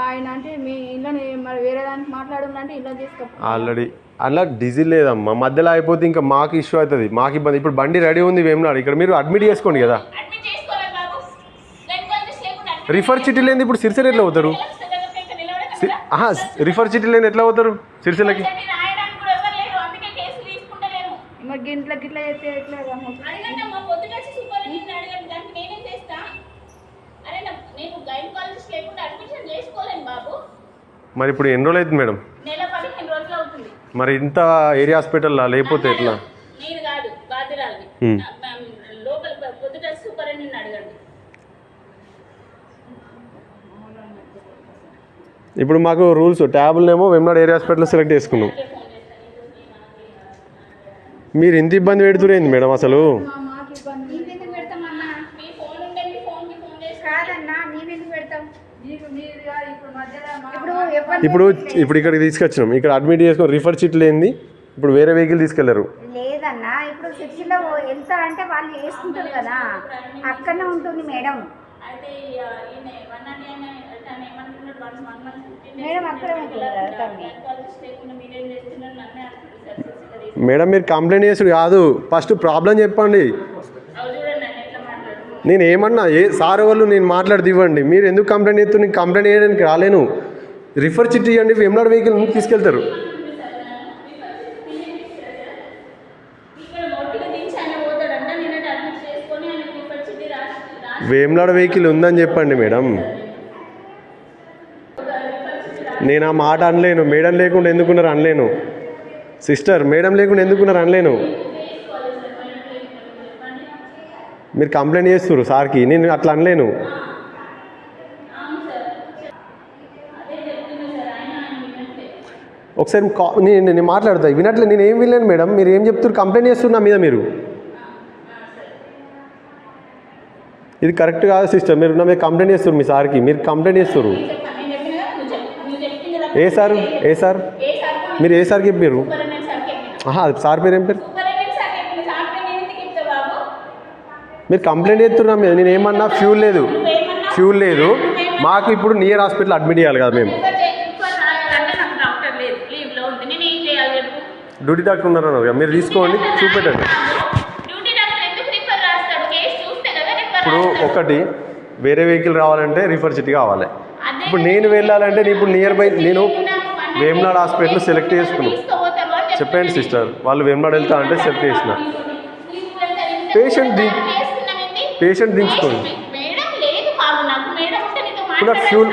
ఆయన అంటే మీ ఇంట్లో మరి వేరే దానికి మాట్లాడాలంటే ఇంట్లో తీసుకో. ఆల్రెడీ అలా డీజిల్ లేదమ్మా, మధ్యలో అయిపోతే ఇంకా మాకు ఇష్యూ అవుతుంది, మాకు ఇబ్బంది. ఇప్పుడు బండి రెడీ ఉంది వేమనాడు, ఇక్కడ మీరు అడ్మిట్ చేసుకోండి కదా. రిఫర్ చిట్టి లేని ఇప్పుడు సిరిసిల్ల ఎట్లా అవుతారు? రిఫర్ చిట్టి లేని ఎట్లా అవుతారు సిరిసిల్లకి? మరి ఇప్పుడు ఎన్ని రోజులు అవుతుంది మేడం? మరి ఇంత ఏరియా హాస్పిటల్ లేకపోతే ఎట్లా? ఇప్పుడు మాకు రూల్స్ ట్యాబ్లనేమో వేమనాడు ఏరియా హాస్పిటల్ సెలెక్ట్ చేసుకున్నాం. మీరు ఇంత ఇబ్బంది పెడుతురేంది మేడం అసలు? ఇప్పుడు ఇక్కడికి తీసుకొచ్చినాం, ఇక్కడ అడ్మిట్ చేసుకొని రిఫర్ చిట్ లేనిది ఇప్పుడు వేరే వెహికల్ తీసుకెళ్లారు. లేదన్నా ఇప్పుడు శిక్షలో ఎంత అంటే వాళ్ళు వేసుకుంటారు కదా, అక్కడనే ఉంటుంది మేడం. మేడం మీరు కంప్లైంట్ చేసుడు కాదు, ఫస్ట్ ప్రాబ్లం చెప్పండి. నేను ఏమన్నా సార్ వాళ్ళు నేను మాట్లాడితే ఇవ్వండి, మీరు ఎందుకు కంప్లైంట్ చేస్తారు? నేను కంప్లైంట్ చేయడానికి రాలేను. రిఫర్ చిట్ ఇవ్వండి, వేమనాడు వెహికల్ తీసుకెళ్తారు. వేమనాడు వెహికల్ ఉందని చెప్పండి మేడం. నేను ఆ మాట అనలేను. మేడం లేకుండా ఎందుకున్నారు అనలేను. సిస్టర్ మేడం లేకుండా ఎందుకున్నారు అనలేను. మీరు కంప్లైంట్ చేస్తారు సార్కి, నేను అట్లా అనలేను. ఒకసారి నేను మాట్లాడతా, వినట్లే, నేను ఏం వినలేను మేడం. మీరు ఏం చెప్తారు? కంప్లైంట్ చేస్తున్నా మీద మీరు. ఇది కరెక్ట్ కాదు సిస్టర్, మీరు నా మీద కంప్లైంట్ చేస్తారు మీ సార్కి, మీరు కంప్లైంట్ చేస్తారు. ఏ సార్ మీరు ఏ సార్కి చెప్పారు? సార్ పేరు ఏం పేరు? మీరు కంప్లైంట్ చేస్తున్నా మీద, నేను ఏమన్నా ఫ్యూల్ లేదు మాకు ఇప్పుడు నియర్ హాస్పిటల్ అడ్మిట్ చేయాలి కదా మేము. డ్యూటీ డాక్టర్ ఉన్నారన్నారు కదా, మీరు తీసుకోండి, చూపెట్టండి. ఇప్పుడు ఒకటి వేరే వెహికల్ రావాలంటే రిఫర్ చిట్ కావాలి. ఇప్పుడు నేను వెళ్ళాలంటే ఇప్పుడు నియర్ బై నేను వేమనాడు హాస్పిటల్ సెలెక్ట్ చేసుకున్నాను. చెప్పండి సిస్టర్, వాళ్ళు వేమనాడు వెళ్తా అంటే సెలెక్ట్ చేసిన పేషెంట్ దించుకోండి. ఇప్పుడు ఫ్యూల్